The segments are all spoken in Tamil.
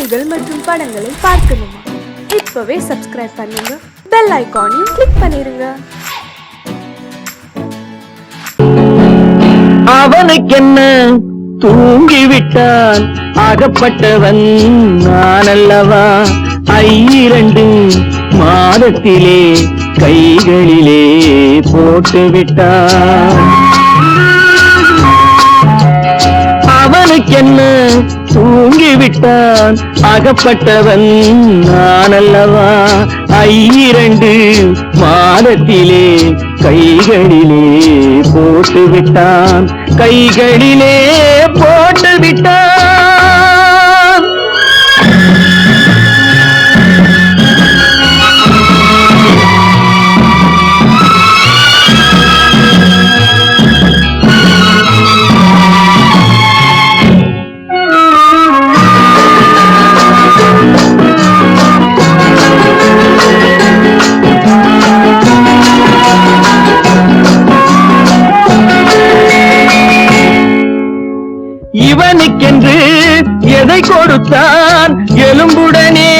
பாடல்கள் மற்றும் படங்களை பார்க்கணுமா? இப்பவே சப்ஸ்கிரைப் பண்ணுங்க, பெல் ஐகானையும் கிளிக் பண்ணிருங்க. அவனுக்கென்ன தூங்கிவிட்டான், அகப்பட்டவன் நான் அல்லவா? 2 மாதத்திலே கைகளிலே போட்டுவிட்டான். அவனுக்கென்ன தூங்கிவிட்டான், அகப்பட்டவன் நான் அல்லவா? 2 மாதத்திலே கைகளிலே போட்டுவிட்டான், கைகளிலே போட்டுவிட்டான். இவனுக்கென்று எதை கொடுத்தான், எலும்புடனே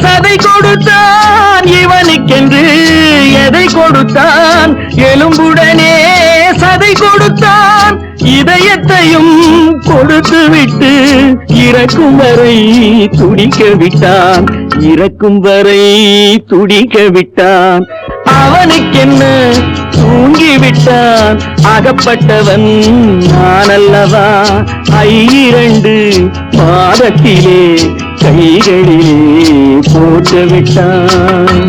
சதை கொடுத்தான். இவனுக்கென்று எதை கொடுத்தான், எலும்புடனே சதை கொடுத்தான். இதயத்தையும் கொடுத்து விட்டு இறக்கும் வரை துடிக்க விட்டான், இறக்கும் வரை துடிக்க விட்டான். அவனுக்கென்ன தூங்கிவிட்டான், அகப்பட்டவன் நான் அல்லவா? 2 மாதத்திலே கைகளிலே போட்டுவிட்டான்.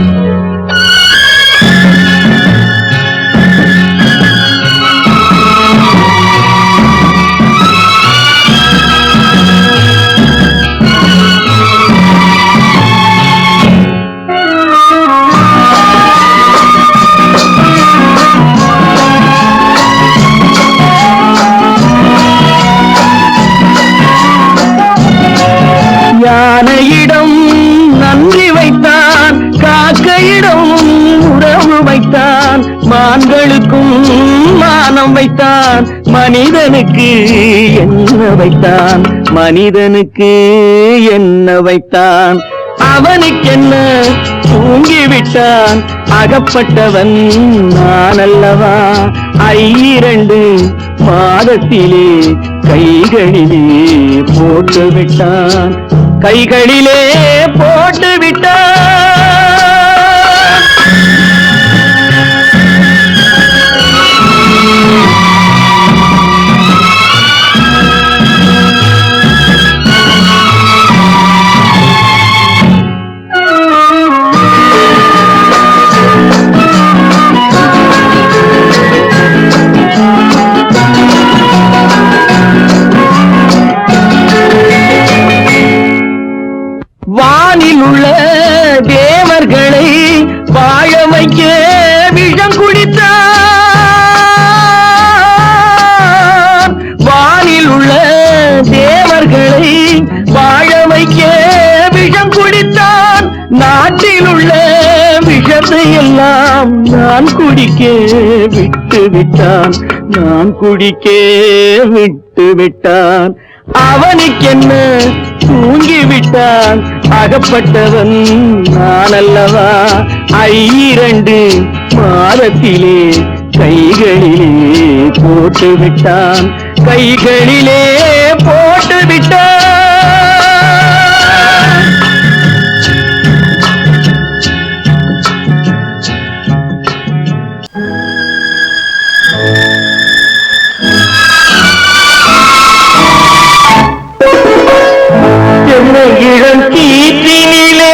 யானையிடம் நன்றி வைத்தான், காக்கையிடம் உறவு வைத்தான். மான்களுக்கும் மானம் வைத்தான், மனிதனுக்கு என்ன வைத்தான், மனிதனுக்கு என்ன வைத்தான். அவனுக்கென்ன தூங்கிவிட்டான், அகப்பட்டவன் நான் அல்லவா? 2 மாதத்திலே கைகளிலே போட்டுவிட்டான், கைகளிலே போட்டுவிட்டான். வானில் உள்ள தேவர்களை வாழ வைக்க விஷம் குடித்தான். வானில் உள்ள தேவர்களை வாழ வைக்க விஷம் குடித்தான். நாட்டில் உள்ள விஷத்தை எல்லாம் நான் குடிக்க விட்டு விட்டான், நான் குடிக்க விட்டு விட்டான். அவனுக்கென்ன தூங்கிவிட்டான், அகப்பட்டவன் நான் அல்லவா? 2 மாதத்திலே கைகளிலே போட்டுவிட்டான், கைகளிலே போட்டுவிட்டான். இளம் கீற்றினிலே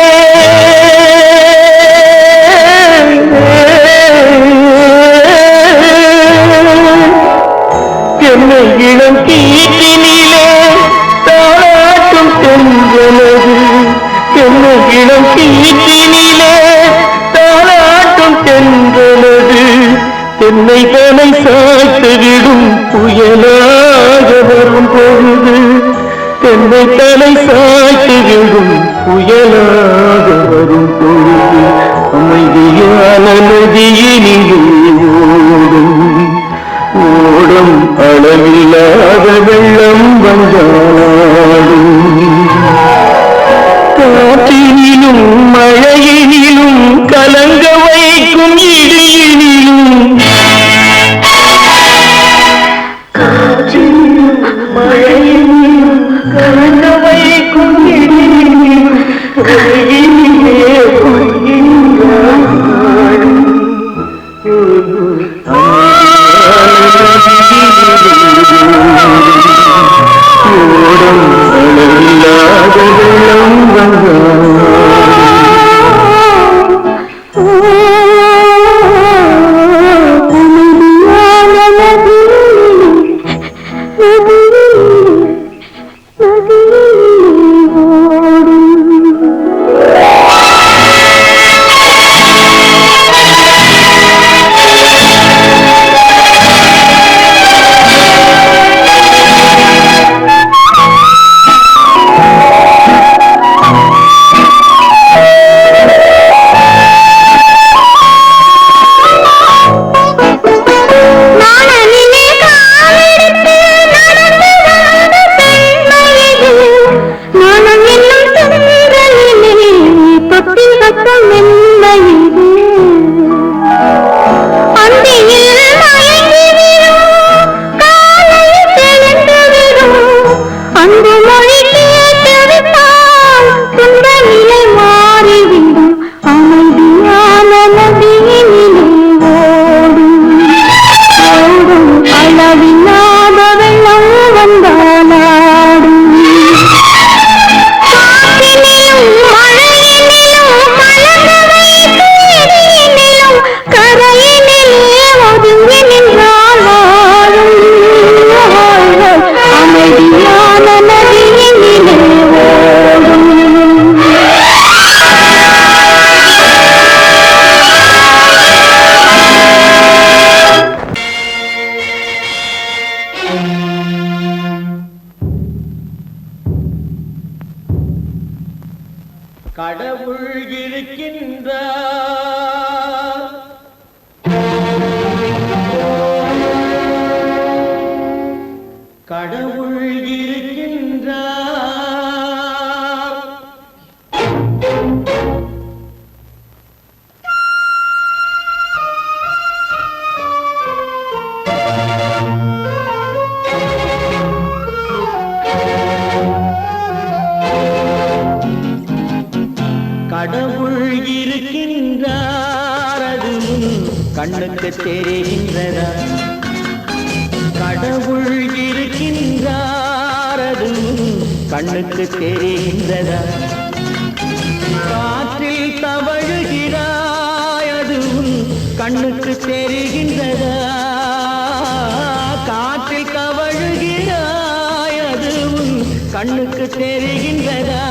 என்னை இளம் கீற்றினிலே தாளாட்டும் தென்றலது, என்னை இளம் கீற்றினிலே தாளாட்டும் தென்றலது. என்னை தலை சாய்த்துவிடும் புயலாக வரும் பொழுது, என்னை தலை சாய்த்துவிடும் புயலாக வரும் பொழுது. அமைதியான நதியினிலே ஓடும் ஓடும் அளவில்லாத வெள்ளம் வந்தாடும். காற்றினிலும் மழையினிலும் கலங்க வைக்கும் இடியினிலும் காற்றினிலும் மழையினிலும் கலங்க வைக்கும் இடியினிலும் கையிலே கடவுள் இருக்கின்றார், கடவுள் இருக்கின்றார். கடவுள் இருக்கின்றார், அது கண்ணுக்கு தெரிகின்றதா? கடவுள் இருக்கின்றார், அது கண்ணுக்கு தெரிகின்றதா? காற்றில் தவழுகிறாய், அது கண்ணுக்கு தெரிகின்றதா? காற்றில் தவழுகிறாய், அது கண்ணுக்கு தெரிகின்றதா?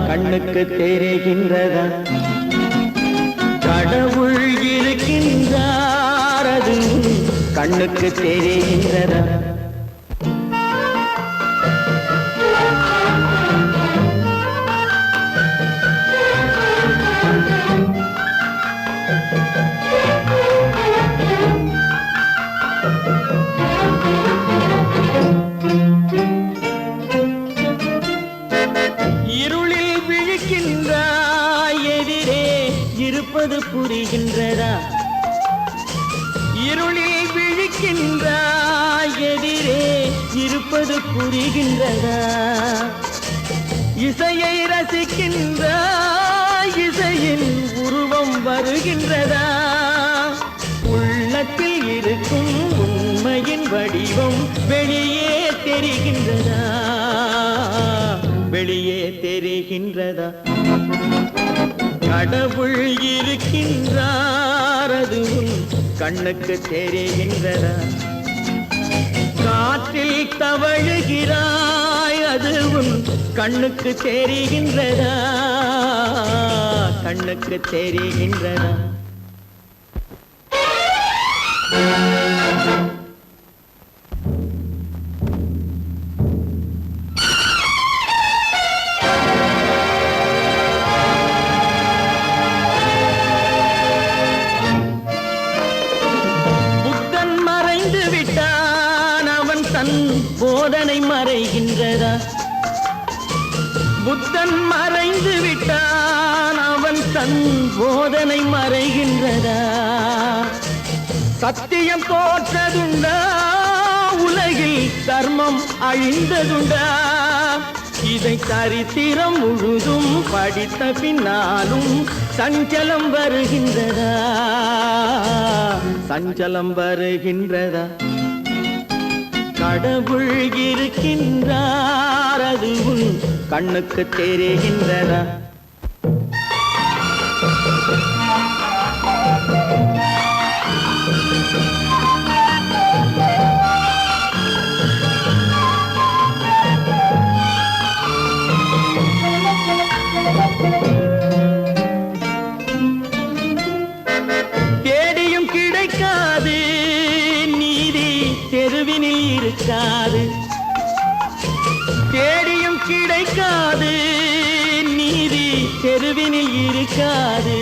கண்ணுக்கு தெரிகின்றதா? கடவுள் இருக்கின்றார், அது கண்ணுக்கு தெரிகின்றதா? இருளில் விழிக்கின்றாய், எதிரே இருப்பது புரிகின்றதா? இருளில் விழிக்கின்றாய், எதிரே இருப்பது புரிகின்றதா? இசையை ரசிக்கின்றாய், இசையின் உருவம் வருகின்றதா? உள்ளத்தில் இருக்கும் உண்மையின் வடிவம் வெளியே தெரிகின்றதா? வெளியே தெரிகின்றதா? கடவுள் இருக்கின்றார், அது கண்ணுக்கு தெரிகின்றதா? காற்றில் தவழுகிறாய், அது கண்ணுக்கு தெரிகின்றதா? கண்ணுக்கு தெரிகின்றதா? போதனை மறைகின்றதா? புத்தன் மறைந்து விட்டான், அவன் தன் போதனை மறைகின்றதா? சத்தியம் தோற்றதுண்டா, உலகில் தர்மம் அழிந்ததுண்டா? இதை சரித்திரம் முழுதும் படித்த பின்னாலும் சஞ்சலம் வருகின்றதா? சஞ்சலம் வருகின்றதா? கடவுள் இருக்கின்றார், அது உன் கண்ணுக்கு தெரிகின்றதா? தேடியும் கிடைக்காது நீதி, தெருவினில் இருக்காது. தேடியும் கிடைக்காது நீதி, தெருவினில் இருக்காது.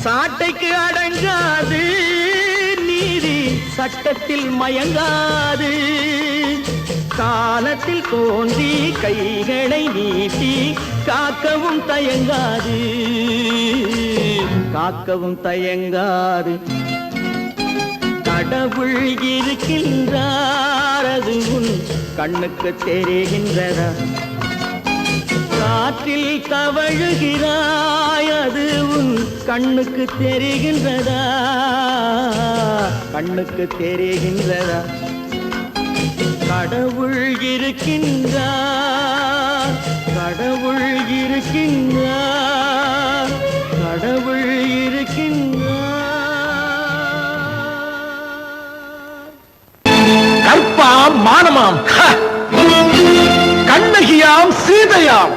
சாட்டைக்கு அடங்காது நீதி, சட்டத்தில் மயங்காது. காலத்தில் தோன்றி கைகளை நீட்டி காக்கவும் தயங்காது, காக்கவும் தயங்காது. கடவுள் இருக்கின்றார், அது உன் கண்ணுக்கு தெரிகின்றதா? காற்றில் தவழுகிறாய், அது உன் கண்ணுக்கு தெரிகின்றதா? கண்ணுக்கு தெரிகின்றதா? கடவுள் இருக்கின்றார், கடவுள் இருக்கின்றார், கடவுள் இருக்கின்றார். கற்பாம் மானமாம், கண்ணகியாம் சீதையாம்.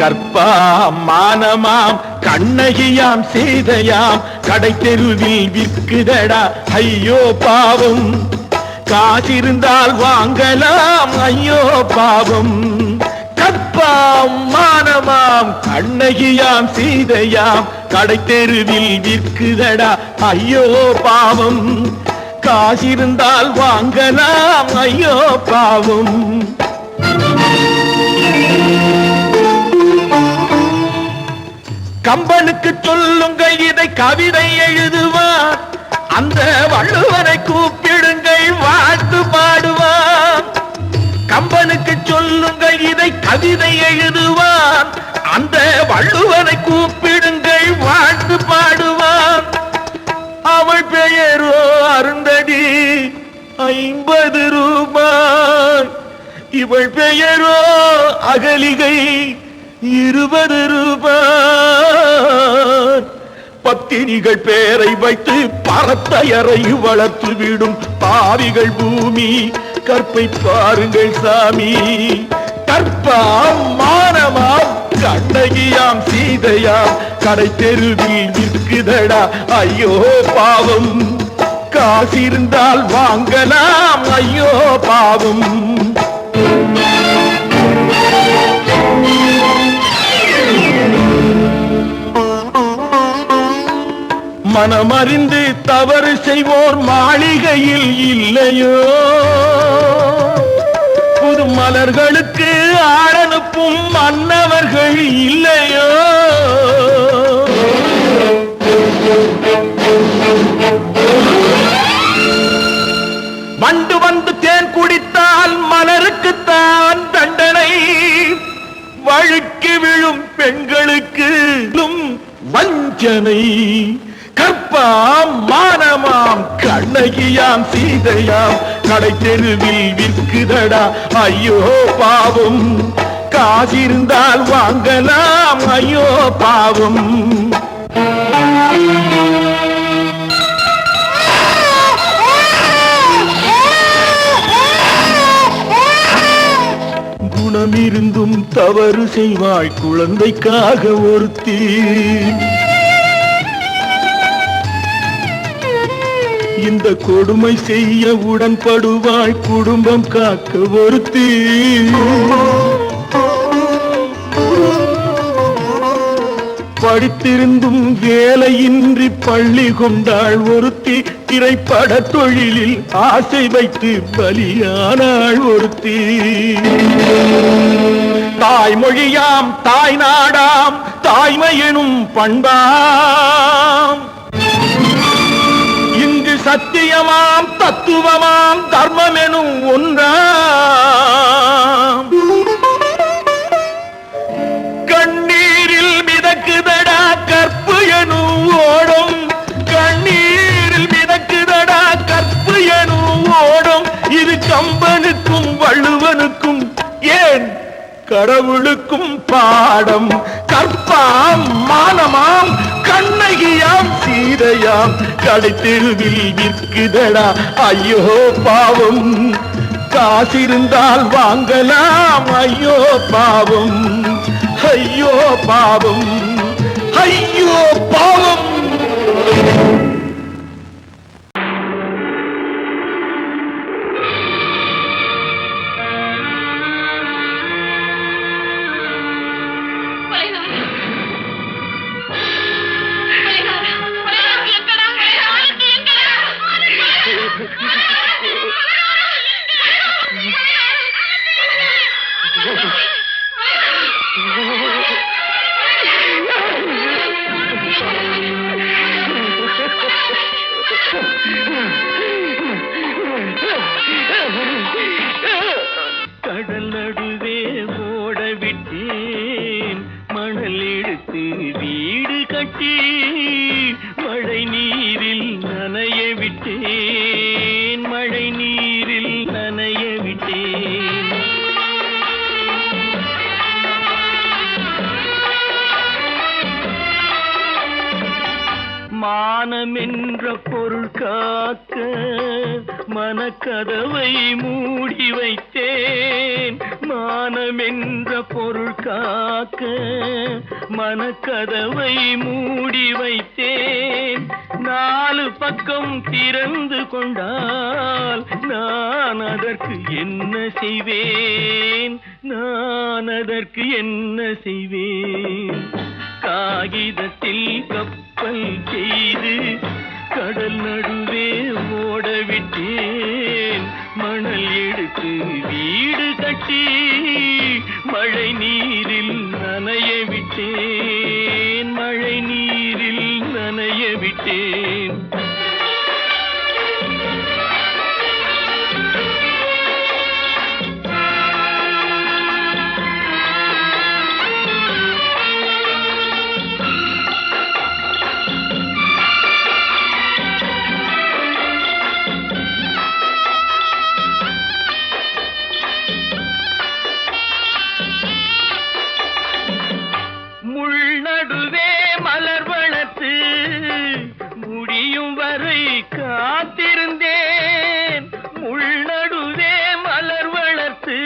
கற்பாம் மானமாம், கண்ணகியாம் சீதையாம். கடை தெருவில் விற்குதடா ஐயோ பாவம். காசிருந்தால் வாங்கலாம் ஐயோ பாவம். கற்பாம் மானமாம், கண்ணகியாம் சீதையாம். கடை தெருவில் விற்குதடா ஐயோ பாவம். காசிருந்தால் வாங்கலாம் ஐயோ பாவம். கம்பனுக்கு சொல்லுங்கள் இதை கவிதை எழுதுவார். அந்த வள்ளுவனை கூப்பிடுங்கள் வாழ்த்து பாடுவான். கம்பனுக்கு சொல்லுங்கள் இதை கவிதை எழுதுவான். அந்த வள்ளுவனை கூப்பிடுங்கள் வாழ்த்து பாடுவான். அவள் பெயரோ அருந்ததி 50 ரூபாய். இவள் பெயரோ அகலிகை 20 ரூபாய். பத்தினிகள் பேரை வைத்து பரத்தையரை வளர்த்து விடும் பாவிகள் பூமி. கற்பை பாருங்கள் சாமி. கற்பாம் மானமாம், கண்ணகியாம் சீதையாம். கடை தெருவில் விற்குதடா ஐயோ பாவம். காசிருந்தால் வாங்கலாம் ஐயோ பாவம். மனமறிந்து தவறு செய்வோர் மாளிகையில் இல்லையோ? புது மலர்களுக்கு ஆளனுப்பும் மன்னவர்கள் இல்லையோ? வண்டு வந்து தேன் குடித்தால் மலருக்குத்தான் தண்டனை. வழுக்கி விழும் பெண்களுக்கு வஞ்சனை. கற்பாம் மானமாம், கண்ணகியாம் சீதையாம். கடை தெருவில் விற்குதடா ஐயோ பாவம். காசிருந்தால் வாங்கலாம் ஐயோ பாவம். குணமிருந்தும் தவறு செய்வாய் குழந்தைக்காக ஒருத்தி. இந்த கொடுமை செய்ய உடன்படுவாய் குடும்பம் காக்க ஒருத்தி. படித்திருந்தும் வேலையின்றி பள்ளி கொண்டாள் ஒருத்தி. திரைப்பட தொழிலில் ஆசை வைத்து பலியானாள் ஒருத்தி. தாய்மொழியாம் தாய் நாடாம் தாய்மை எனும் பண்பாம், இங்கு சத்தியமாம் தத்துவமாம் தர்மம் எனும் ஒன்றாம். கண்ணீரில் மிதக்குதடா கற்பு எனும் ஓடும், கண்ணீரில் மிதக்குதடா கற்பு எனும் ஓடும். இது கம்பனுக்கும் வள்ளுவனுக்கும் ஏன் கடவுளுக்கும் பாடம். கற்பாம் மானமாம் கண்ணகியாம் சீதையாம் கடைத்தெருவில் விற்குதடா ஐயோ பாவம். காசிருந்தால் வாங்கலாம் ஐயோ பாவம், ஐயோ பாவம், ஐயோ பாவம். கடல் நடுவே ஓட விட்டேன், மணல் எடுத்து வீடு கட்டி மழை நீரில் நனைய விட்டேன், மழை நீரில் நனைய விட்டேன். மானம் என்ற பொருள் காக்க மனக்கதவை மூடி வைத்தேன், மானம் என்ற பொருள் காக்க மனக்கதவை மூடி வைத்தேன். நாலு பக்கம் திறந்து கொண்டால் நான் அதற்கு என்ன செய்வேன், நான் அதற்கு என்ன செய்வேன். காகிதத்தில் கப்பல் செய்து கடல் நடுவே ஓட விட்டேன், மணல் எடுத்து வீடு கட்டி மழை நீரில் நனைய விட்டேன், மழை நீரில் நனைய விட்டேன். முள்நடுவே மலர் வளர்த்து முடியும் வரை காத்திருந்தேன், முள்நடுவே மலர் வளர்த்து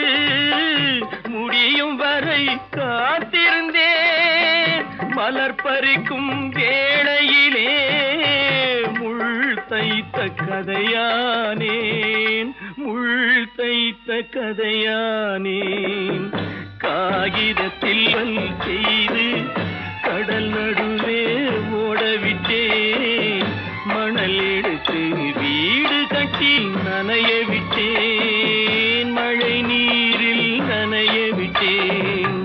முடியும் வரை காத்திருந்தேன். மலர் பறிக்கும் வேளையிலே முள் தைத்த கதையானேன், முள் தைத்த கதையானேன். காகிதத்தில் செய்து கடல் நடுவே ஓடவிட்டேன், மணல் எடுத்து வீடு கட்டி நனைய விட்டேன், மழை நீரில் நனைய விட்டேன்.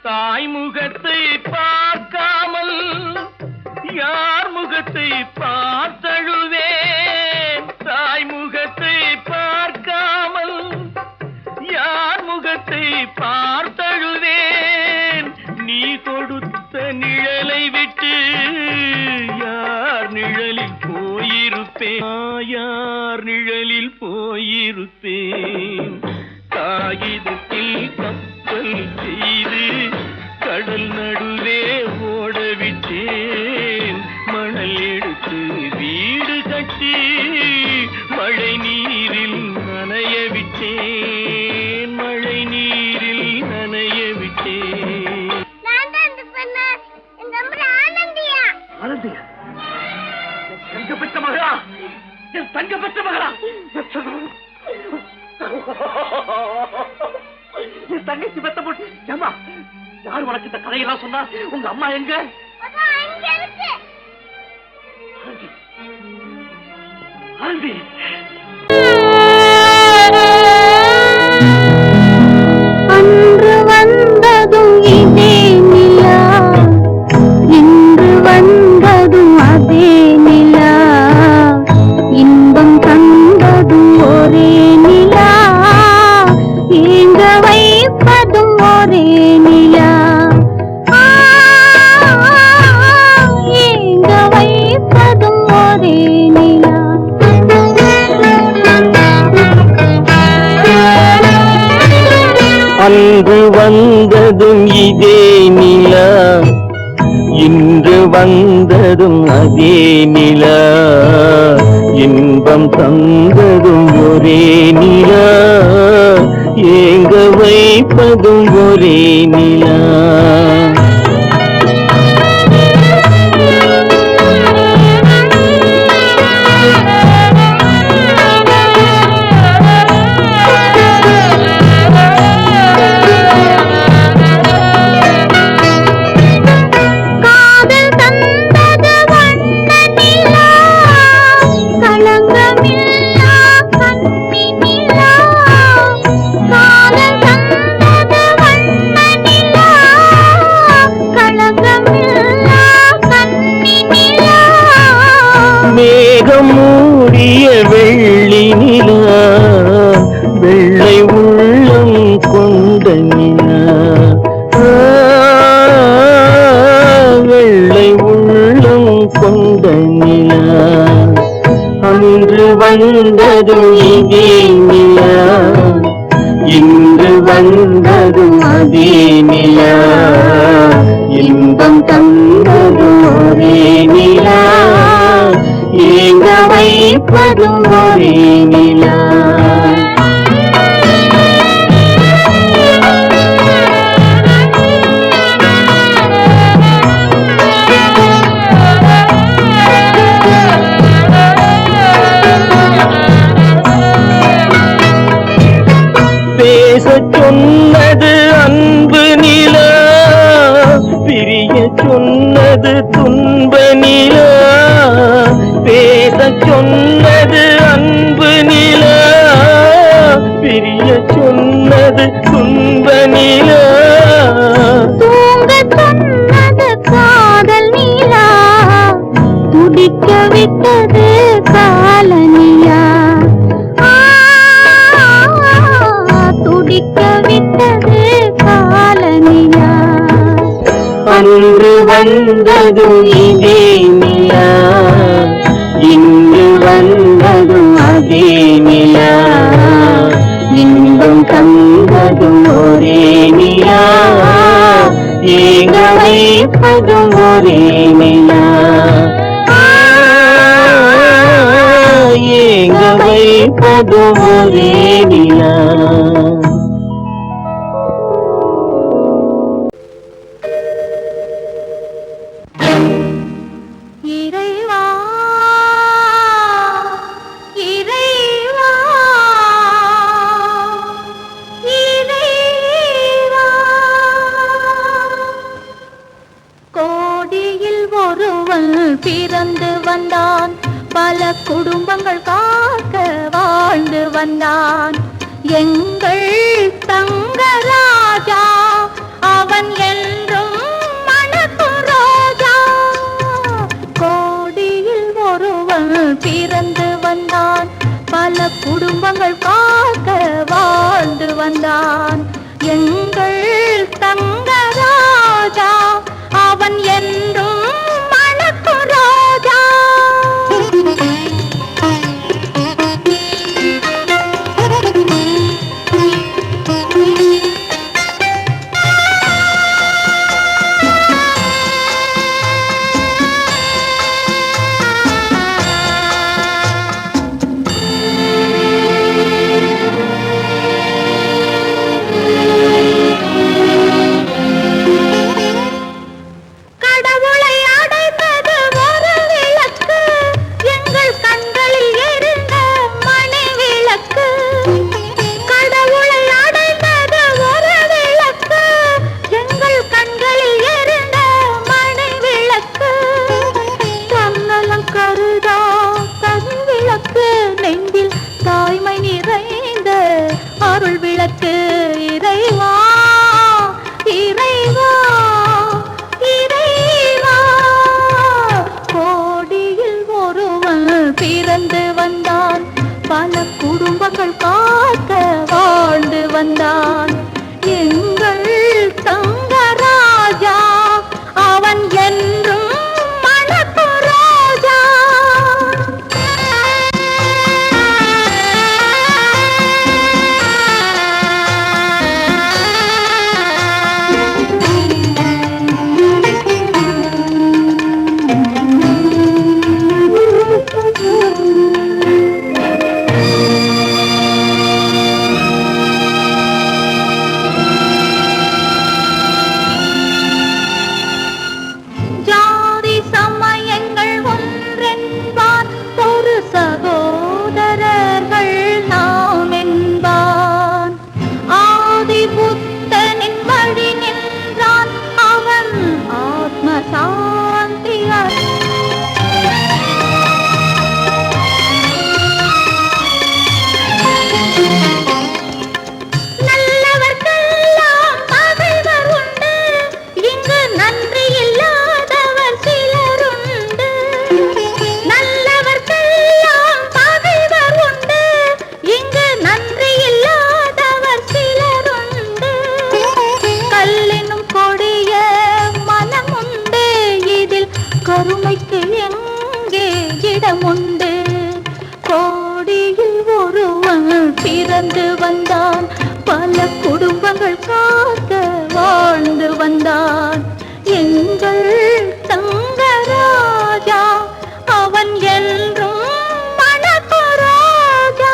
தாய்முகத்தை பார்க்காமல் யார் முகத்தை பார்த்தழுவேன், தாய்முகத்தை பார்க்காமல் யார் முகத்தை பார்த்தழுவேன். நீ கொடுத்த நிழலை விட்டு யார் நிழலில் போயிருப்பேன், யார் நிழலில் போயிருப்பேன். காகிதத்தில் கப்பல் செய்து கடல் நடுவே ஓடவிட்டேன், மணல் எடுத்து வீடு கட்டி மழை நீரில் நனைய விட்டேன், மழை நீரில் நனைய விட்டேன். தங்க பெற்ற மகளா, என் தங்க பெற்ற மகளா, என் தங்கச்சி பெத்த போட்டு ஏமா யார் உனக்கு இந்த கதையெல்லாம் சொன்னா? உங்க அம்மா எங்க? ஆண்டி அன்று வந்ததும் இதே நிலா, இன்று வந்ததும் அதே நிலா, இன்பம் தந்ததும் ஒரே நிலா, ஏங்க வைப்பதும் ஒரே நிலா, ஏங்க வைப்பதும் ஒரே நிலா. அன்று வந்ததும் இதே நிலா, இன்று வந்ததும் அதே நிலா, இன்பம் தந்ததும் ஒரே நிலா, ஏங்க வைப்பதும் ஒரே நிலா. மேகம் மூடிய வெள்ளி நிலா, வெள்ளை உள்ளம் கொண்ட நிலா, வெள்ளை உள்ளம் கொண்ட நிலா. அன்று வந்ததும் இதே நிலா, இன்று வந்ததும் அதே நிலா, இன்பம் தந்ததும் ஒரே நிலா, ஏங்க வைப்பதும் ஒரே நிலா. பேசச் சொன்னது அன்பு நிலா, பிரிய சொன்னது துன்ப நிலா, பேசச் சொன்னது அன்பு நிலா, பிரிய சொன்னது துன்ப நிலா, தூங்க சொன்னது காதல் நிலா, துடிக்க விட்டது கால நிலா, துடிக்க விட்டது கால நிலா. அன்று வந்ததும் இதே நிலா, இன்று வந்ததும் அதே நிலா, இன்பம் தந்ததும் ஒரே நிலா, ஏங்க வைப்பதும் ஒரே நிலா, ஏங்க வைப்பதும் ஒரே நிலா. இறைவா இறைவா இறைவா, கோடியில் ஒருவன் பிறந்து வந்தான், பல குடும்பங்கள் காக்க வாழ்ந்து வந்தான், எங்கள் தங்கராஜா அவன் என்றும் மணக்கும் ரோஜா. கோடியில் ஒருவன் பிறந்து வந்தான், பல குடும்பங்கள் காக்க வாழ்ந்து வந்தான், எங்கள் தங்கராஜா அவன் என்றும் மணக்கும் ரோஜா. எனக்கு இறைவா இறைவா இறைவா. கோடியில் ஒருவன் பிறந்து வந்தான், பல குடும்பங்கள் காக்க வாழ்ந்து வந்தான். எங்கள் தங்கராஜா அவன் என்றும் மணக்கு ராஜா. ஜாதி சமயங்கள் ஒன்றென்பார், ஒரு சகோதரர்கள் நாம் என்பான். ஆதி புத்தனின் வழி நின்றான், அவன் ஆத்ம சாந்தி நல்லவர்க்கெல்லாம் பகைவர் உண்டு, இங்கு நன்றி இல்லாதவர் சிலருண்டு. நல்லவர்க்கெல்லாம் பகைவர் உண்டு, இங்கு நன்றி இல்லாதவர் சிலருண்டு. கல்லினும் கொடிய மனமுண்டு, இதில் கருணைக்கு எங்கே இடமுண்டு. கோடியில் ஒருவன் பிறந்து வந்தான், பல குடும்பங்கள் காக்க வாழ்ந்து வந்தான். எங்கள் தங்கராஜா அவன் என்றும் மணக்கு ராஜா.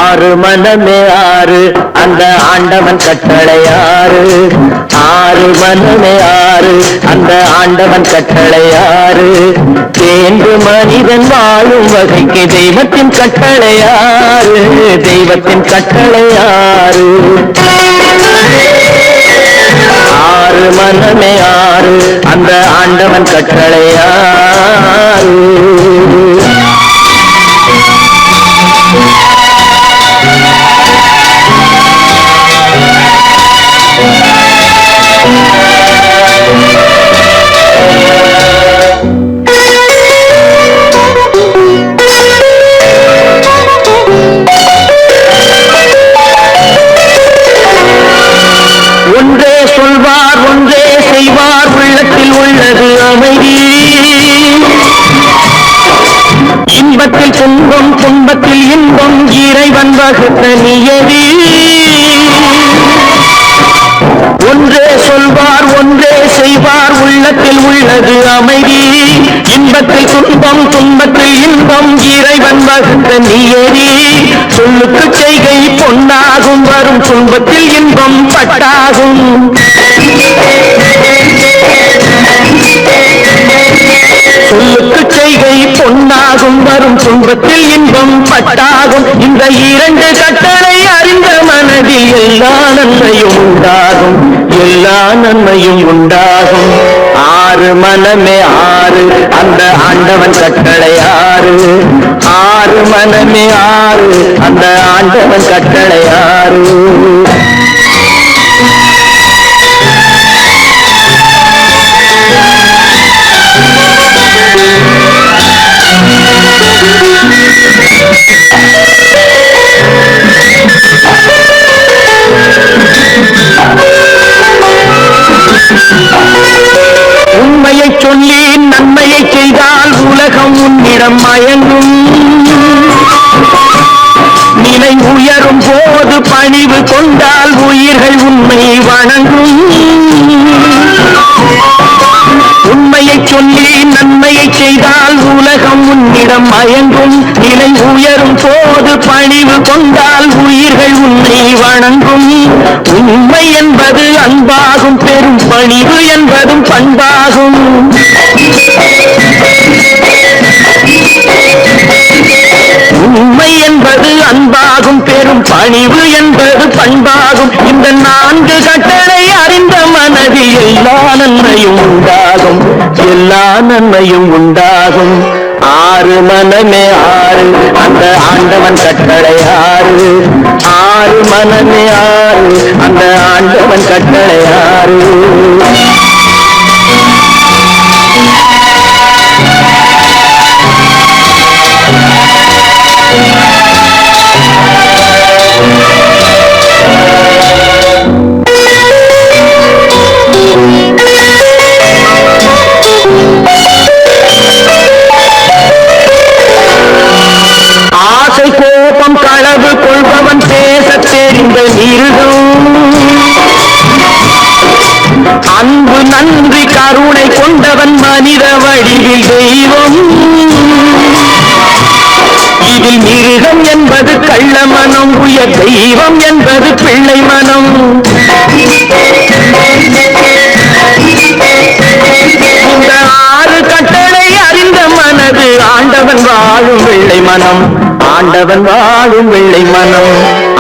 ஆறு மனமே ஆறு அந்த ஆண்டவன் கட்டளையாறு. ஆறு மனமே ஆறு அந்த ஆண்டவன் கட்டளையாறு. தேர்ந்து மனிதன் வாழும் வகைக்கு தெய்வத்தின் கட்டளையாறு. தெய்வத்தின் கட்டளையாறு. ஆறு மனமே ஆறு அந்த ஆண்டவன் கட்டளையாறு. ஒன்றே சொல்வார் ஒன்றே செய்வார், உள்ளத்தில் உள்ளது அமைதி. இன்பத்தில் துன்பம் துன்பத்தில் இன்பம், இறைவன் வகுத்த நியதி. ஒன்றே சொல்வார் ஒன்றே செய்வார், உள்ளத்தில் உள்ளது அமைதி. இன்பத்தில் துன்பம் துன்பத்தில் இன்பம், இறைவன் வகுத்த நியதி. சொல்லுக்கு செய்கை பொன்னாகும், வரும் துன்பத்தில் இன்பம் பட்டாகும். சொல்லுக்கு செய்கை பொன்னாகும், வரும் துன்பத்தில் இன்பம் பட்டாகும். இந்த இரண்டு கட்டளை அறிந்த மனதில் எல்லா நன்மையும் உண்டாகும். எல்லா நன்மையும் உண்டாகும். ஆறு மனமே ஆறு அந்த ஆண்டவன் கட்டளையாறு. ஆறு மனமே ஆறு அந்த ஆண்டவன் கட்டளையாறு. உண்மையை சொல்லி நன்மையை செய்தால் உலகம் உன்னிடம் மயங்கும். நிலை உயரும் போது பணிவு கொண்டால் உயிர்கள் உண்மை வணங்கும். உண்மையை சொல்லி நன்மையை செய்தால் உலகம் உன்னிடம் மயங்கும். நிலை உயரும் போது பணிவு கொண்டால் உயிர்கள் உன்னை வணங்கும். உண்மை என்பது அன்பாகும், பெரும் பணிவு என்பதும் பண்பாகும். பணிவு என்பது பண்பாகும். இந்த 4 கட்டளை அறிந்த மனதில் எல்லா நன்மையும் உண்டாகும், எல்லா நன்மையும் உண்டாகும். 6 மனமே 6 அந்த ஆண்டவன் கட்டளை 6. 6 மனமே 6 அந்த ஆண்டவன் கட்டளை 6. ஆசை கோபம் களவு கொள்பவன் பேச தெரிந்த மிருகம், அன்பு நன்றி கருணை கொண்டவன் மனித வடிவில் தெய்வம். இதில் மிருகம் என்பது கள்ள மனம், உயர் தெய்வம் என்பது பிள்ளை மனம். இந்த 6 கட்டளை அறிந்த மனது ஆண்டவன் வாழும் வெள்ளை மனம், ஆண்டவன் வாழும் வெள்ளை மனம்.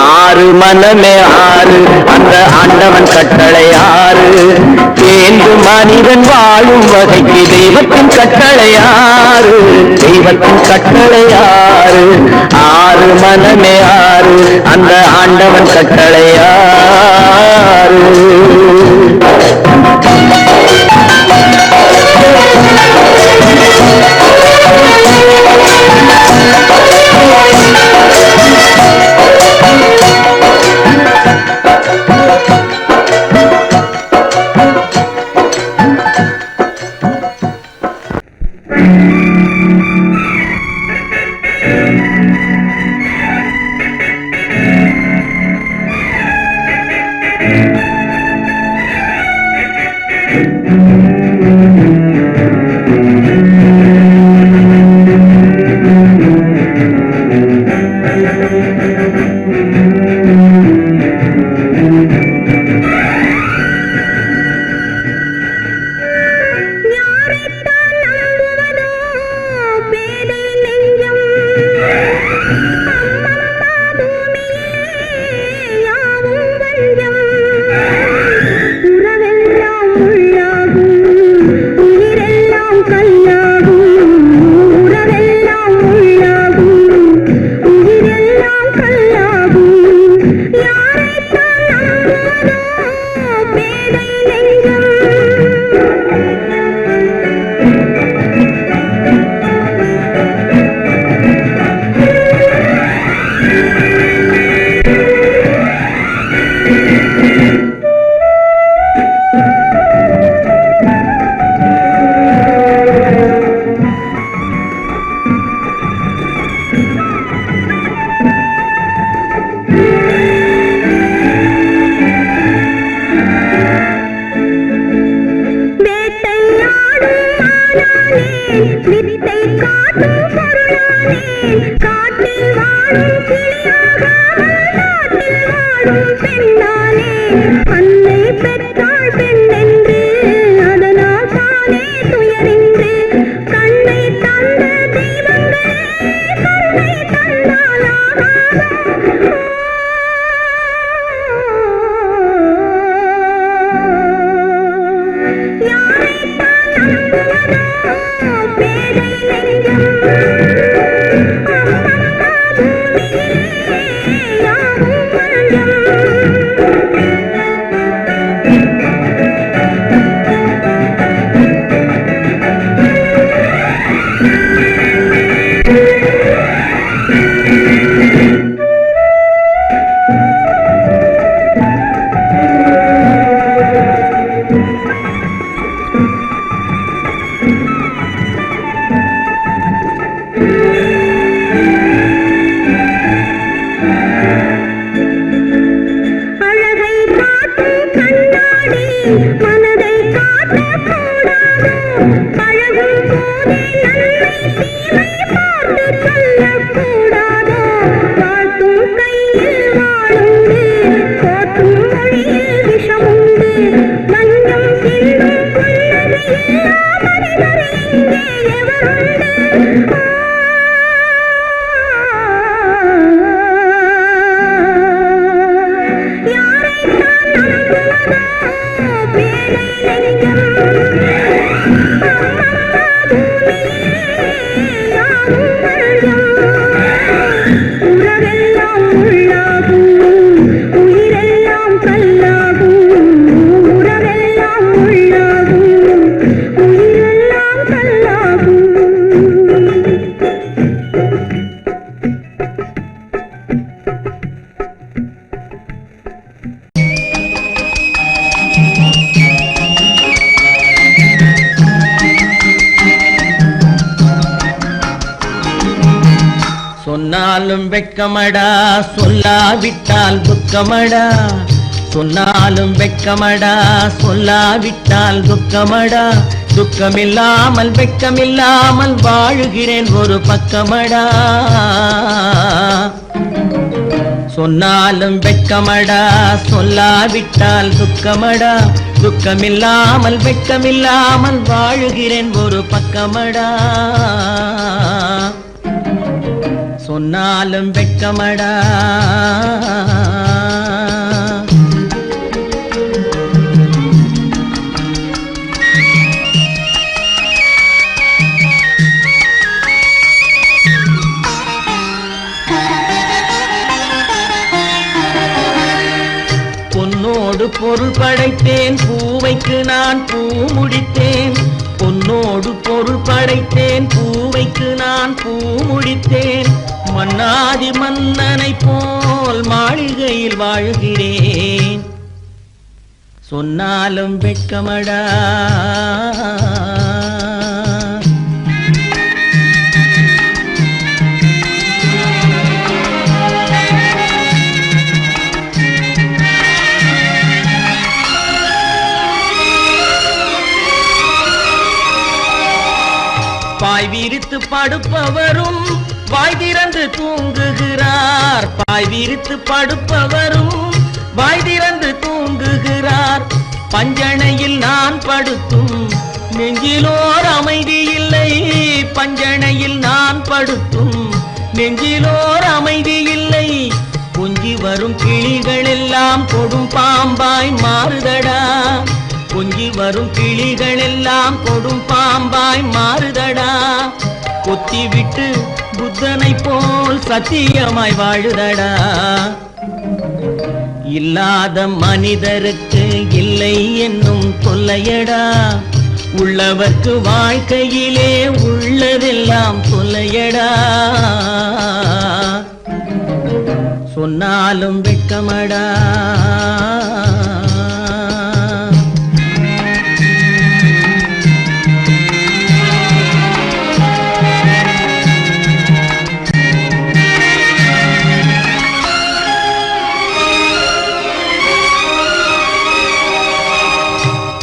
6 மனமே 6 அந்த ஆண்டவன் கட்டளை 6. தேர்ந்து மனிதன் வாழும் வகைக்கு தெய்வத்தின் கட்டளை 6, தெய்வத்தின் கட்டளை 6. 6 மனமே 6 அந்த ஆண்டவன் கட்டளை 6. சொன்னாலும் வெட்கமடா சொல்லாவிட்டால் துக்கமடா சொன்னாலும் வெட்கமடா சொல்லாவிட்டால் துக்கமடா துக்கமில்லாமல் வெட்கமில்லாமல் வாழுகிறேன் ஒரு பக்கமடா சொன்னாலும் வெட்கமடா சொல்லாவிட்டால் துக்கமடா துக்கமில்லாமல் வெட்கமில்லாமல் வாழுகிறேன் ஒரு பக்கமடா சொன்னாலும் வெட்கமடா பொன்னோடு பொருள் படைத்தேன் பூவைக்கு நான் பூ முடித்தேன் பொன்னோடு பொருள் படைத்தேன் பூவைக்கு நான் பூ முடித்தேன் மன்னாதி மன்னனை போல் மாளிகையில் வாழ்கிறேன் சொன்னாலும் வெட்கமடா பாய் விரித்து படுப்பவரும் வாய் திறந்து தூங்குகிறார் பாய் விரித்து படுப்பவரும் வாய் திறந்து தூங்குகிறார் பஞ்சணையில் நான் படுத்தும் நெஞ்சிலோர் அமைதி இல்லை பஞ்சணையில் நான் படுத்தும் நெஞ்சிலோர் அமைதி இல்லை கொஞ்சி வரும் கிளிகள் எல்லாம் கொடும் பாம்பாய் மாறுதடா கொஞ்சி வரும் கிளிகள் எல்லாம் கொடும் பாம்பாய் மாறுதடா கொத்தி விட்டு புத்தனை போல் சத்தியமாய் வாழுதடா இல்லாத மனிதருக்கு இல்லை என்னும் தொல்லையடா உள்ளவர்க்கு வாழ்க்கையிலே உள்ளதெல்லாம் தொல்லையடா சொன்னாலும் வெட்கமடா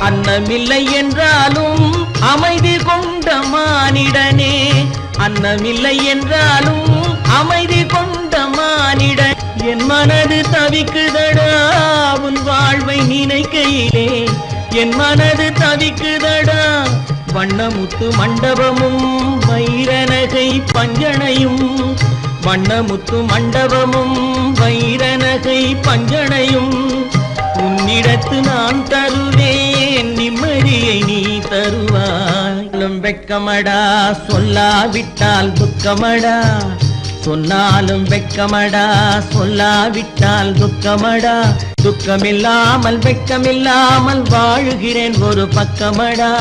அன்னமில்லை என்றாலும் அமைதி கொண்ட மானிடனே அன்னமில்லை என்றாலும் அமைதி கொண்ட மானிடன் என் மனது தவிக்குதடா உன் வாழ்வை நினைக்கையிலே என் மனது தவிக்குதடா வண்ணமுத்து மண்டபமும் வைரநகை பஞ்சனையும் வண்ணமுத்து மண்டபமும் வைரநகை பஞ்சனையும் உன்னிடத்து நான் தருவேன் நிம்மதியை நீ தருவாய் வெட்கமடா சொல்லாவிட்டால் துக்கமடா சொன்னாலும் வெட்கமடா சொல்லாவிட்டால் துக்கமடா துக்கமில்லாமல் வெட்கமில்லாமல் வாழுகிறேன் ஒரு பக்கமடா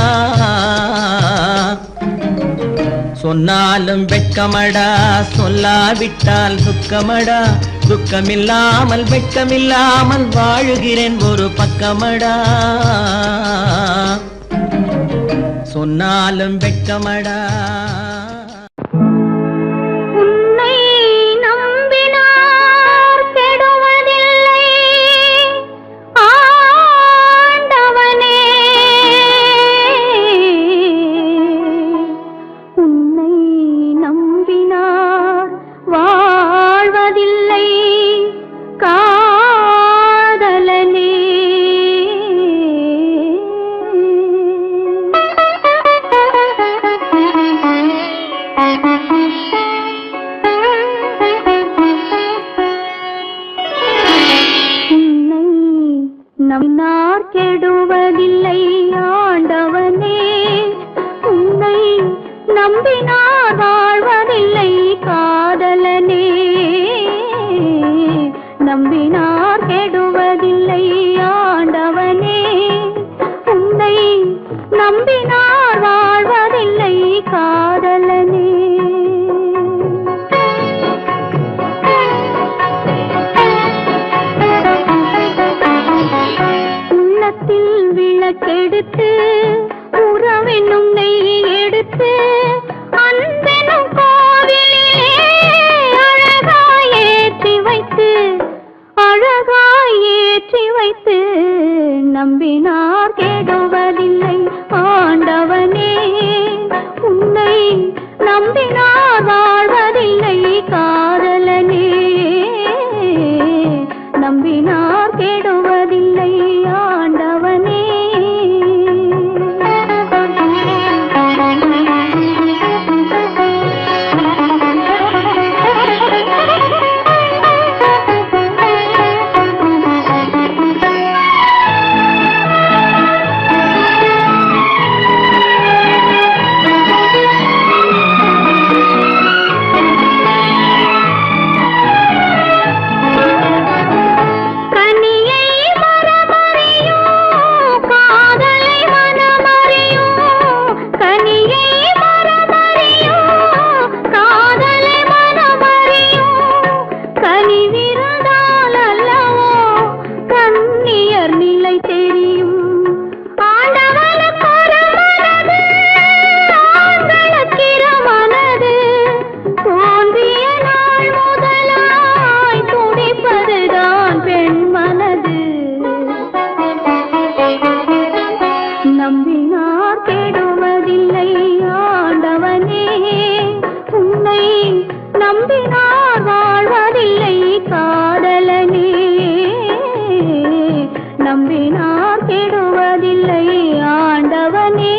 சொன்னாலும் வெட்கமடா சொல்லாவிட்டால் துக்கமடா துக்கமில்லாமல் வெட்கமில்லாமல் வாழுகிறேன் ஒரு பக்கமடா சொன்னாலும் வெட்கமடா உன்னை நம்பினார் கெடுவதில்லை ஆண்டவனே உன்னை நம்பினார் வாழ்வதில்லை காதலனே உன்னை நம்பினார் கெடுவதில்லை ஆண்டவனே உன்னை நம்பினார் வாழ்வதில்லை காதலனே நம்பினார் கெடுவதில்லை ஆண்டவனே உன்னை நம்பினார் வாழ்வதில்லை காதலனே உள்ளத்தில் விளக்கெடுத்து உறவென்னும் நெய் எடுத்து அன்பெனும் கோவிலே நம்பினார் கெடுவதில்லை ஆண்டவனே உன்னை நம்பினார் வாழ்வதில்லை காதலனே நம்பினார் கெடுவதில்லை ஆண்டவனே நம்பினார் கெடுவதில்லை ஆண்டவனே உன்னை நம்பினார் வாழ்வதில்லை காதலனே நம்பினார் கெடுவதில்லை ஆண்டவனே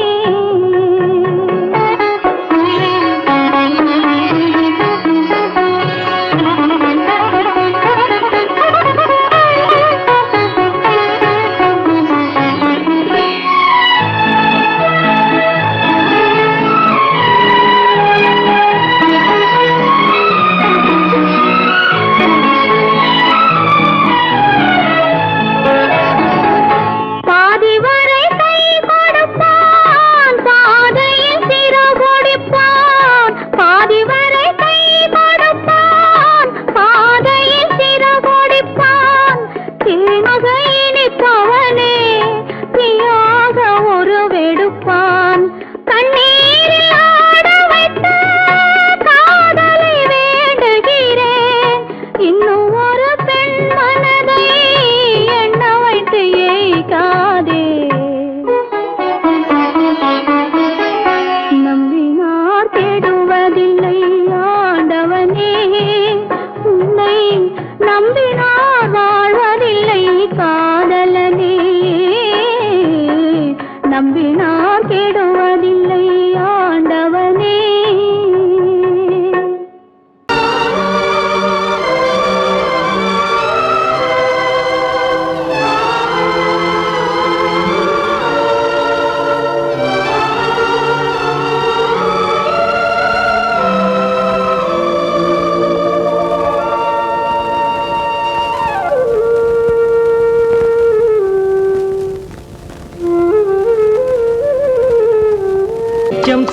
நம்பினார் கெடுவதில்லை ஆண்டவனே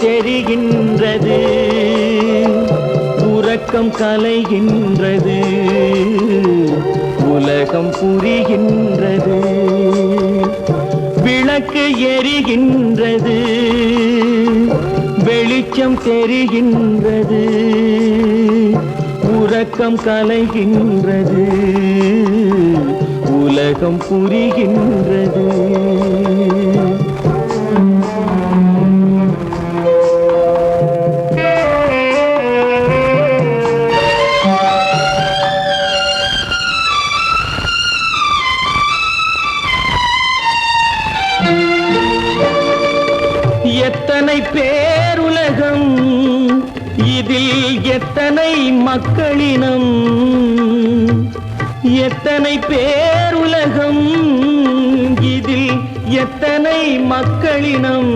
தெரிகின்றது உறக்கம் கலைகின்றது உலகம் புரிகின்றது விளக்கு எரிகின்றது வெளிச்சம் தெரிகின்றது உறக்கம் கலைகின்றது உலகம் புரிகின்றது எத்தனை பேருலகம் இதில் எத்தனை மக்களினம் எத்தனை பேருலகம் இதில் எத்தனை மக்களினம்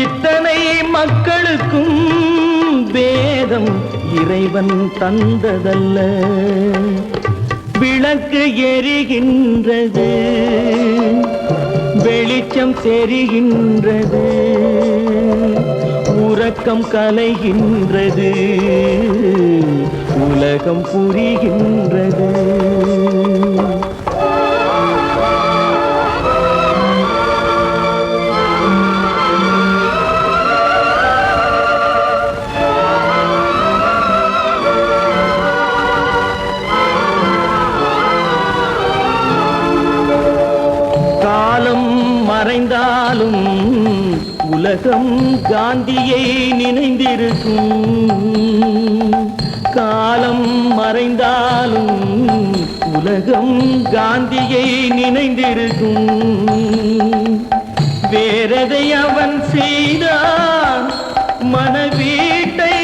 இத்தனை மக்களுக்கும் வேதம் இறைவன் தந்ததல்ல விளக்கு எரிகின்றது வெளிச்சம் தெரிகின்றது உறக்கம் கலைகின்றது உலகம் புரிகின்றது மறைந்தாலும் உலகம் காந்தியை நினைந்திருக்கும். காலம் மறைந்தாலும் உலகம் காந்தியை நினைந்திருக்கும். வேறதை அவன் செய்தான், மனவீட்டை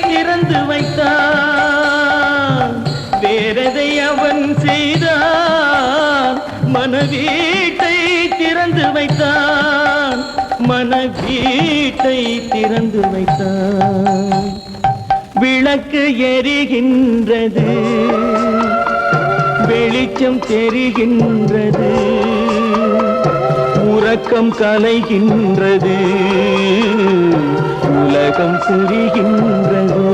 திறந்து வைத்தான். வேறதை அவன் செய்தான், மனவீட்டை திறந்து வைத்தான். மனவீட்டை திறந்து வைத்தான். விளக்கு எரிகின்றது, வெளிச்சம் தெரிகின்றது, உறக்கம் கலைகின்றது, உலகம் புரிகின்றது.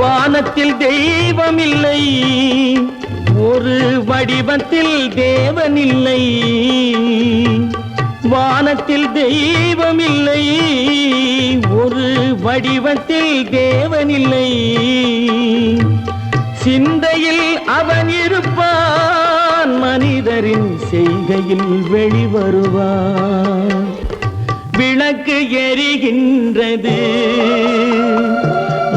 வானத்தில் தெய்வம் இல்லை, ஒரு வடிவத்தில் தேவன் இல்லை. வானத்தில் தெய்வம் இல்லை, ஒரு வடிவத்தில் தேவன் இல்லை. சிந்தையில் அவன் இருப்பான், மனிதரின் செய்கையில் வெளிவருவான். விளக்கு எரிகின்றது,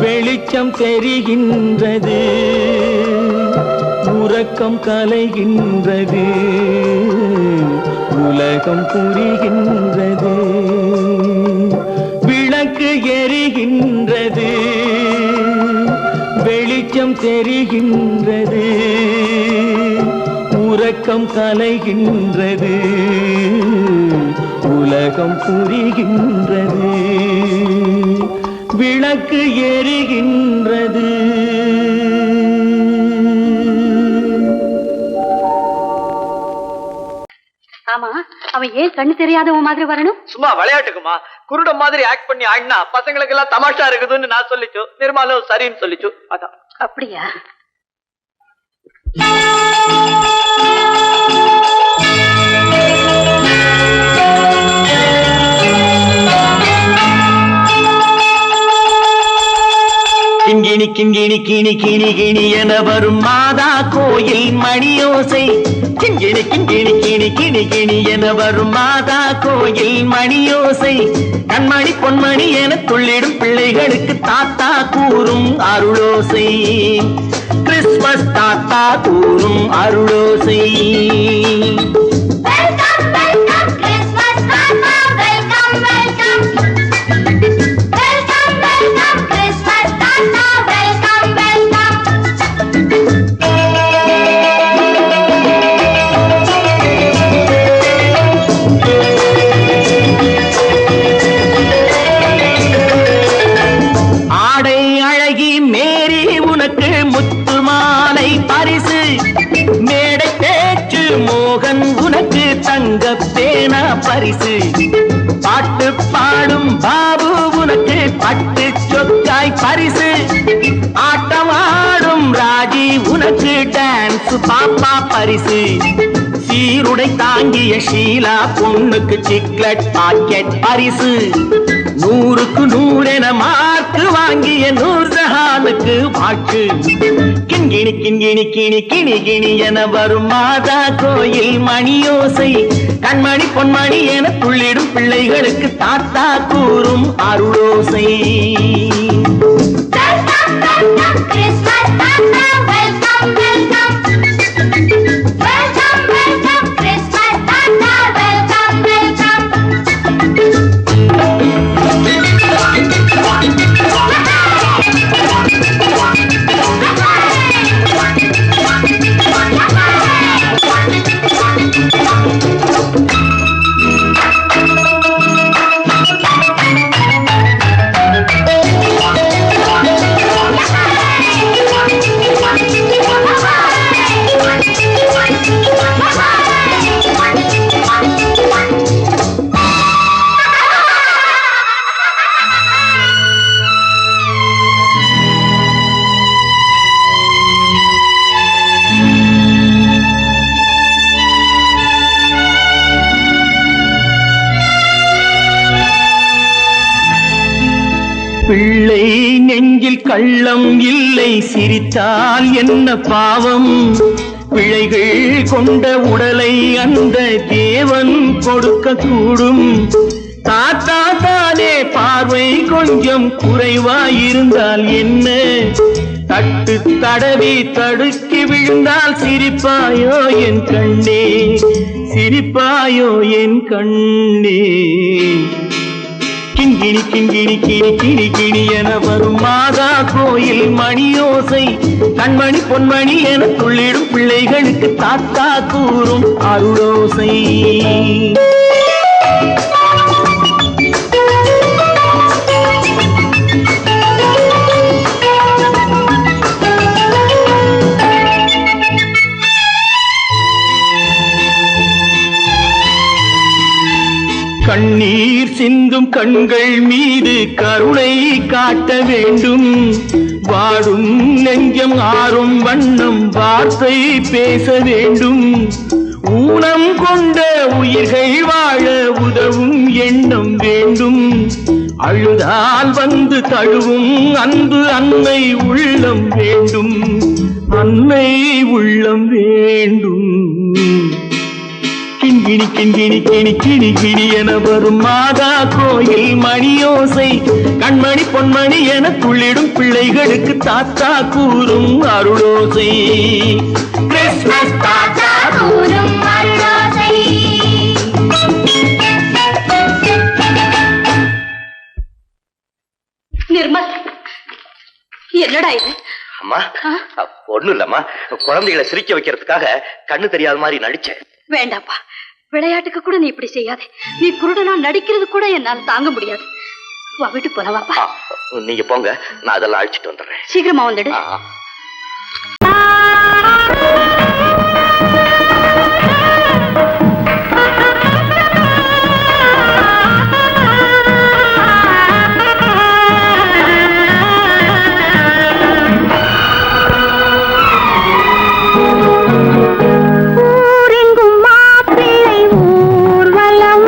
வெளிச்சம் தெரிகின்றது, உறக்கம் கலைகின்றது, உலகம் புரிகின்றது. விளக்கு எரிகின்றது, வெளிச்சம் தெரிகின்றது, உறக்கம் கலைகின்றது, உலகம் புரிகின்றது. விளக்கு எரிகின்றது. ஆமா, அவன் ஏன் கண்ணு தெரியாதவன் மாதிரி வரணும்? சும்மா விளையாட்டுக்குமா, குருட மாதிரி ஆக்ட் பண்ணி ஆடினா பசங்களுக்கு எல்லாம் தமாஷா இருக்குதுன்னு நான் சொல்லிச்சு. நிர்மலும் சரின்னு சொல்லிச்சு. அதான். அப்படியா? கிண்கிணி கிண்கிணி கிணி கிணி கிணி என வரும் மாதா கோயில் மணியோசை. கிண்கிணி கிண்கிணி கிணி கிணி கிணி என வரும் மாதா கோயில் மணியோசை. கண்மணி பொன்மணி என துள்ளிடும் பிள்ளைகளுக்கு தாத்தா கூறும் அருளோசை. கிறிஸ்துமஸ் தாத்தா கூறும் அருளோசை. பரிசு பாட்டு பாடும் பாபு உனக்கு பட்டு சொக்காய் பரிசு. ஆட்டமாடும் ராஜி உனக்கு டான்ஸ் பாப்பா பரிசு. சீருடை தாங்கிய ஷீலா பொண்ணுக்கு சிக்லெட் பாக்கெட் பரிசு. 100க்கு 100 என மார்க்கு வாங்கிய நூர்ஜஹானுக்கு வாழ்த்து. கிண்கிணி கிண்கிணி கிணி கிணி கிணி என வரும் மாதா கோயில் மணியோசை. கண்மணி பொன்மணி என துள்ளிடும் பிள்ளைகளுக்கு தாத்தா கூறும் அருளோசை. கள்ளம் இல்லை சிரித்தால் என்ன பாவம் பிழைகள் கொண்ட உடலை அந்த தேவன் கொடுக்க கூடும் தாத்தா தானே பார்வை கொஞ்சம் குறைவாயிருந்தால் என்ன தட்டு தடவி தடுக்கி விழுந்தால் சிரிப்பாயோ என் கண்ணே சிரிப்பாயோ என் கண்ணே கிங்கிணி கிங்கிணி கிணி கிணி கிணி என வரும் மாதா கோயில் மணியோசை கண்மணி பொன்மணி என துள்ளிடும் பிள்ளைகளுக்கு தாத்தா கூறும் அருளோசை கண்ணீர் சிந்தும் கண்கள் மீது கருணை காட்ட வேண்டும் வாடும் நெஞ்சம் ஆறும் வண்ணம் வார்த்தை பேச வேண்டும் ஊனம் கொண்ட உயிர்கள் வாழ உதவும் எண்ணம் வேண்டும் அழுதால் வந்து தழுவும் அன்பு அன்னை உள்ளம் வேண்டும் அன்னை உள்ளம் வேண்டும் கிண்கிணி கிண்கிணி கிணி கிணி கிணி என வரும் மாதா கோயில் மணியோசை கண்மணி பொன்மணி என துள்ளிடும் பிள்ளைகளுக்கு தாத்தா கூறும் அருளோசை கிறிஸ்மஸ் தாத்தா கூறும் அருளோசை. நிர்மல், என்னடா இது? அம்மா ஒண்ணும் இல்லம்மா, குழந்தைகளை சிரிக்க வைக்கிறதுக்காக கண்ணு தெரியாத மாதிரி நடிச்சேன். வேண்டாப்பா, விளையாட்டுக்கு கூட நீ இப்படி செய்யாதே. நீ குருடனா நடிக்கிறது கூட என்னால் தாங்க முடியாது. வா, வீட்டு போலவாப்பா. நீங்க போங்க, நான் அதெல்லாம் அழிச்சிட்டு வந்துடுறேன். சீக்கிரமா வந்துடு. ஊரெங்கும் மாப்பிள்ளை ஊர்வலம்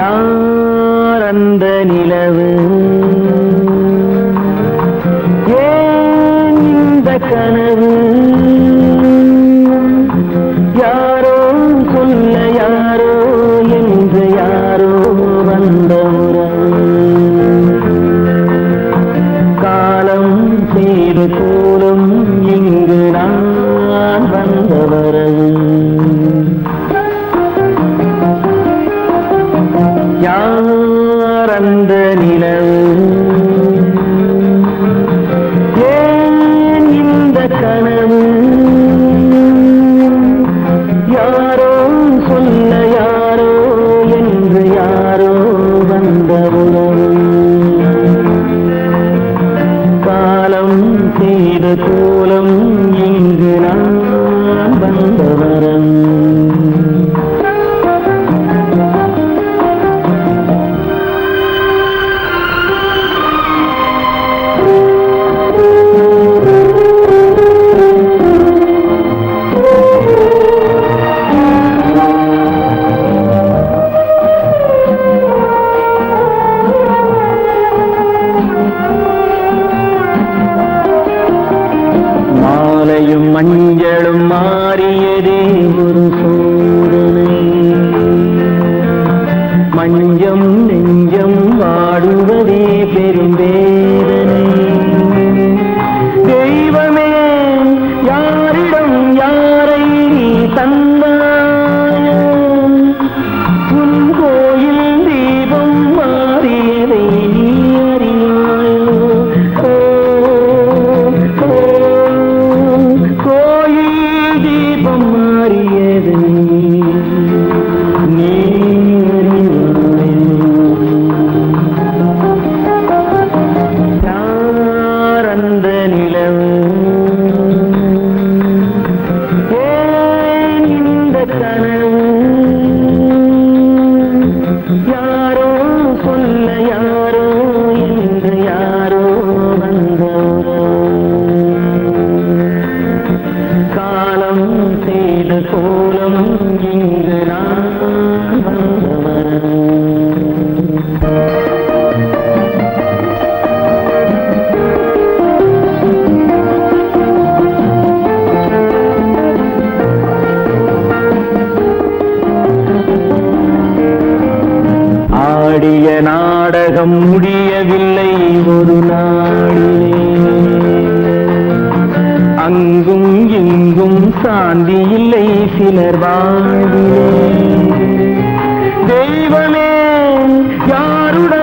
யார் அந்த நிலவு ஏன் இந்த கனவு யாரோ சொல்ல யாரோ என்று யாரோ வந்த உறவு காலம் செய்து கூலும் இங்கு நான் வந்த வரவு யார் அந்த நிலவு ஏன் இந்த கனவு யாரோ சொல்ல யாரோ என்று யாரோ வந்த உறவு காலம் செய்த கோலம் இங்கு நான் வந்த வரவு மாலையும் மஞ்சளும் மாறியதே ஒரு சோதனை மஞ்சம் நெஞ்சம் வாடுவதே பெரும் வேதனை தெய்வமே யாரிடம் யாரை நீ தந்தாயோ உன் கோயில் தீபம் மாறியதை நீ அறியாயோ கோயில் தீபம் மாறியது நீ யார் அந்த நிலவு ஏன் இந்த கனவு யாரோ சொல்ல யாரோ என்று யாரோ வந்த காலம் செய்த கோலம் இங்கு நான் வந்தவர் ஆடிய நாடகம் முடியவில்லை ஒரு நாளிலே அங்கும் இங்கும் சாந்தி இல்லை சிலர் வாழ்விலே தெய்வமே யாருடன்